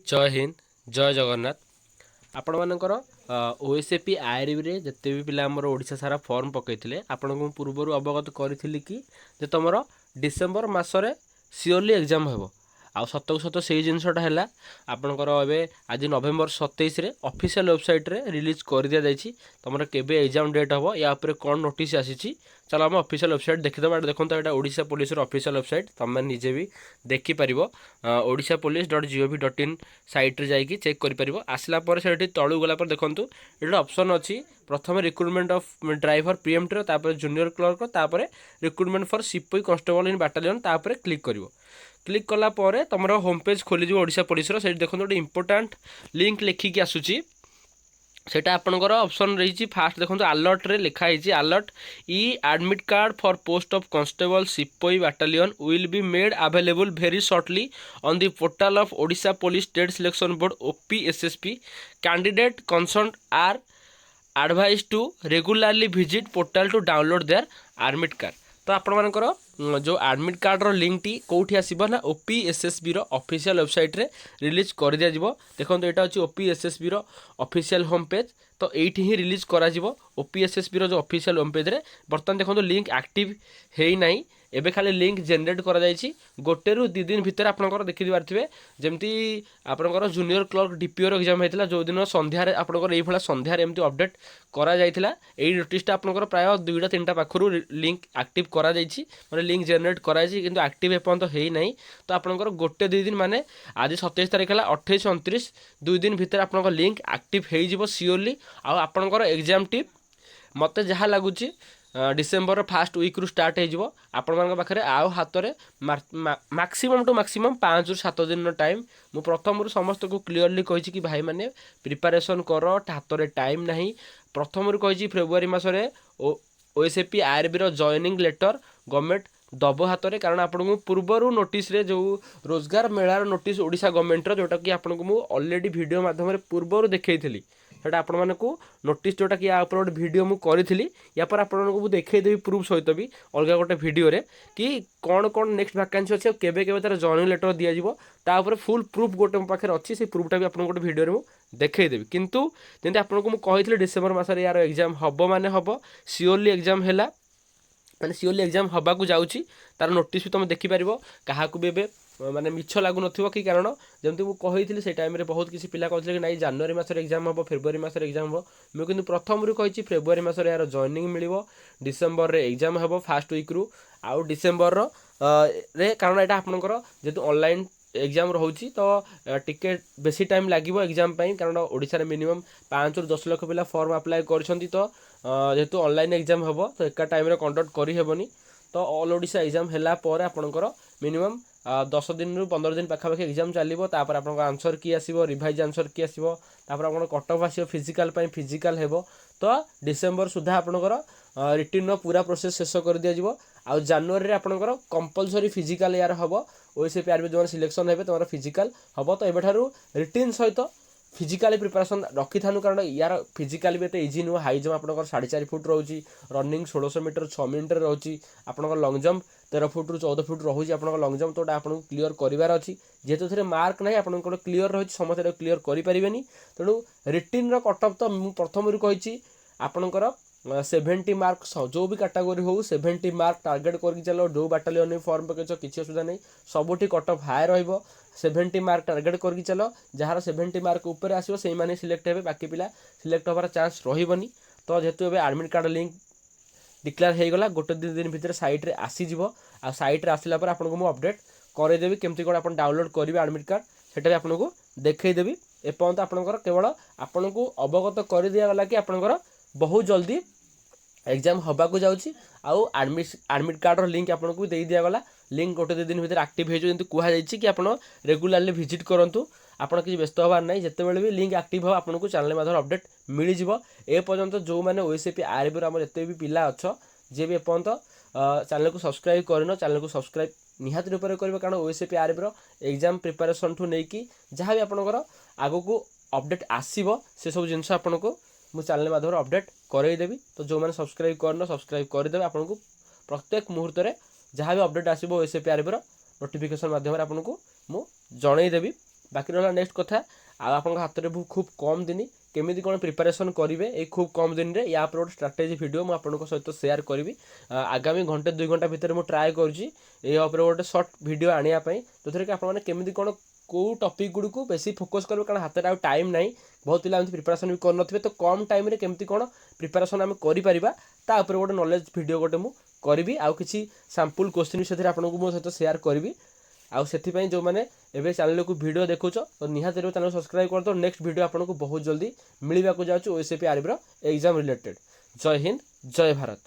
जय हिंद जय जगन्नाथ आपण मानकर ओएसएपी आईआरबी रे जिते भी पिला हमर ओडिशा सारा फॉर्म पकईथिले आपण को पूर्व अवगत करी कि जे तुमर डिसेम्बर मासरे सियोरली एग्जाम हेबो आ सत सत से जिनसटा है आपणकर ए आज नवेम्बर 27 रे ऑफिशियल वेबसाइट रे रिलीज कर दिया जाइए तुम केबे एग्जाम डेट हम या कौन नोटिस आसी चलो आम ऑफिशियल वेबसाइट देखीदा देखो यहाँ ओडिशा पुलिस ऑफिशियल वेबसाइट तुम निजे भी देखिपर ओडिशा पुलिस .gov.in साइट रे जाइए चेक कर आसला से तलू गला देखूँ ये ऑप्शन अच्छी प्रथम रिक्रुटमेंट ऑफ ड्राइवर पीएमटी तापर जूनियर क्लर्क तापर रिक्रुटमेंट फॉर सिपाही कांस्टेबल इन बाटालियन तापर क्लिक कर क्लिक कला परे तुम होम पेज खोली ओडिशा पुलिस से देखो गोटे इंपोर्टाट लिंक लिखिकी आसूची सेटा आपनकर ऑप्शन रही फास्ट देखो अलर्ट रे लिखाई अलर्ट ई admit card for post of constable सिपाही battalion will be made available very shortly on the portal of Odisha police state selection board OPSSP candidate concern are advise to regularly visit portal to download their admit card. तो आपण मानकर जो admit card रो link टी कोठी आसीबो ना OPSSB रो ऑफिशियल वेबसाइट रे रिलीज कर दिया जिवो। देखो एटा अछि ओपीएसएसबी रो ऑफिशियल होम पेज तो एठी ही रिलीज करा जिवो ओपीएसएसबी रो जो ऑफिशियल होम पेज रे बर्तमान देखो लिंक एक्टिव हेई नाही एबे खाली लिंक जनरेट करा जायछि गोटे रु 2 दिन भितर आपनकर देखि पारथिबे जेमती आपनकर जूनियर क्लर्क डीपीओ रो एग्जाम हेतिला जो दिन संध्या रे आपनकर एई भला संध्या रे एमती अपडेट करा जायतिला एई नोटिसटा आपनकर प्राय 2टा 3टा पाखरु लिंक एक्टिव करा जायछि माने लिंक जनरेट करा जायछि किंतु एक्टिव एपन तो हेई नाही तो आपनकर गोटे 2 दिन माने आज 27 तारिख हला 28 29 2 दिन भितर आपनकर लिंक एक्टिव हेई जिवो सियोरली आ आपनकर एग्जाम टी मते जहा लागुची डिसेम्बर फास्ट वीक रु स्टार्ट हो आपण पाखे आउ हाथ में मैक्सिमम टू मैक्सिमम 5 ରୁ 7 दिन टाइम मु प्रथम समस्त को क्लीयरली कही कि भाई मैंने प्रिपरेशन कर हाथ में टाइम ना प्रथम कही फेब्रुआरी मसरे OSAP IRB joining letter government दब हाथ में कारण आपको पूर्वर नोटिस रे जो रोजगार मेलार नोटिस ओडिशा गवर्नमेंट जोटा कि आपको ऑलरेडी वीडियो माध्यम पूर्वर देखी सेटा आपण मानकु नोटिस जोटा कि या गोटे वीडियो मु करी या पर आपको देखदेवी प्रूफ सहित भी अलग गोटे वीडियो रे कि कौन कौन नेक्स्ट वैकेंसी अच्छे केबे केबे तार जॉइनिंग लेटर दिया जिवो तापर फुल प्रूफ गोटे मो पाखे अच्छी से प्रूफटा भी आपको गोटे वीडियो रे देखदेवी किंतु जमी आपको मुझे डिसेम्बर मसरे यार एग्जाम हम माने हम सियोरली एग्जाम है मैंने सियोरली एग्जाम हवा को जाऊँगी तार नोटिस भी तुम देखिपर क्या भी माने मिछ लागू नथिबो कि कारण जमती मु कहिथिली से टाइम रे बहुत किसी पिला कहथिले कि नाही जनवरी मासरे एग्जाम हो फेब्रुआरी मासरे एग्जाम हो मु किंतु प्रथम रु कहिछि फेब्रुआरी मासरे यार जॉइनिंग मिलिबो डिसेम्बर रे एग्जाम हेबो फास्ट वीक रु आउ डिसेम्बर रे कारण एटा आपनकर जेतु ऑनलाइन एग्जाम रोची तो टिकेट बेसी टाइम लगे एग्जाम कारण ओडिशा मिनिमम 5 ରୁ 10 लाख पिला फॉर्म अप्लाई करछंती तो जेतु ऑनलाइन एग्जाम हेबो तो एका टाइम रे कंडक्ट करी हेबोनी तो ऑल ओडिशा एग्जाम हैला पर आपनकर मिनिमम 10 दिन ରୁ 15 दिन पाखापाखि एग्जाम चलो तापर आप आंसर की आसो रिवाइज आंसर की आसो तापर आप कट ऑफ आसो फिजिकाल फिजिकाल हेबो तो डिसेम्बर सुधा आपनकर रिटर्न पूरा प्रोसेस शेष कर दिया जिवो आ जनवरी रे आपनकर कंपलसरी फिजिकाल यार हबो ओएसएपी आरबी जो सिलेक्शन हेबे तमरा फिजिकाल हबो तो एबेठारु रिटर्न सहित फिजिकाली प्रिपरेशन रखी थानु कारण यार फिजिकाली भी एते इजी नुह हाई जंप आपनकर 4.5 फुट रोची रनिंग 1600 मीटर 6 मिनट रे रोची आपनकर लॉन्ग जंप 13 फुट रु 14 फुट रोची आपनकर लॉन्ग जंप तोटा आपन क्लियर करिवार अछि जेतु थरे मार्क नाही आपनकर क्लियर रहिछि समस्त क्लियर करि परिबेनी तेणु रिटर्न रो कट ऑफ तो प्रथम रु कहिछि आपनकर 70 मार्क जो भी कैटेगरी हो 70 मार्क टार्गेट करके चलो जो बाटालियन फॉर्म पकड़ किसी असुविधा नहीं सबुठी कट ऑफ हाई रहिबो 70 मार्क टार्गेट करके चलो जार 70 मार्क ऊपर आसो से माने सिलेक्ट हेबे बाकी पिला सिलेक्ट होबार चांस रहिबनी तो जेतु एबे एडमिट कार्ड लिंक डिक्लेयर हो गला गोटे 2 दिन भितर साइट रे आसी जिवो आ साइट रे आसिला पर आपनको मु अपडेट करे देबी केमती कोन आपन डाउनलोड करिवे एडमिट कार्ड सेटा भी आपनको देखै देबी एपंत आपनकर केवल आपनको अवगत कर दिया गला कि आपनकर बहुत जल्दी एग्जाम हवा को जाऊँगी आउ एडमिट कार्ड लिंक आपको दे दिया गला लिंक गोटे 2 दिन भितर एक्टिव हो जमी कहुई कि आप रेगुलारली विजिट करूँ आपड़ किसी व्यस्त हबार ना जिते भी लिंक एक्टिव हो आपको चैनल माध्यम अपडेट मिल जाव ए पर्यंत जो मैंने ओएसएपी आईआरबी आम जिते भी पिला अच्छ जी भी एपर्यंत चैनल को सब्सक्राइब करन चैनल को सब्सक्राइब निहाती रूप से कारण ओएसएपी आईआरबी एग्जाम प्रिपरेशन ठू नहीं जहाँ भी आपंकर आग को अपडेट आसो से सब जिन आपको मु चैनल माध्यम अपडेट करदेवी तो जो मैंने सब्सक्राइब करना सब्सक्राइब करदे आपको प्रत्येक मुहूर्त में जहाँ भी अपडेट आसो ओएसएपी आईआरबी नोटिफिकेशन माध्यम आपको मु जनईदेवी बाकी रहा नेक्स्ट कथा आप हाथ में खूब कम दिन केमी कौन प्रिपारेसन करेंगे ये खूब कम दिन में या गोटे स्ट्राटेजी वीडियो मुझे आपको सहित सेयार करी आगामी घंटे 2 घंटा भितर मुझे ट्राए करुँची गोटे सर्ट वीडियो आने जो थे कि आपमि कौन कौ टपिक गुड़ी को बेसी फोकस करेंगे कारण हाथ में टाइम ना बहुत पिला प्रिपारेसन भी कर तो कम टाइम केमती कौन प्रिपारेसन आम कर गोटे नॉलेज वीडियो गोटे मुझे करी आउ कि सैंपल क्वेश्चन भी आपको मो सहित सेयार करी आउ से जो मैंने एवं चैनल को वीडियो देखुच तो निहाती चैनल सब्सक्राइब कर दो नेक्स्ट वीडियो आपको बहुत जल्दी मिलवा जाऊँ ओएसएपी आरबी एग्जाम रिलेटेड। जय हिंद जय भारत।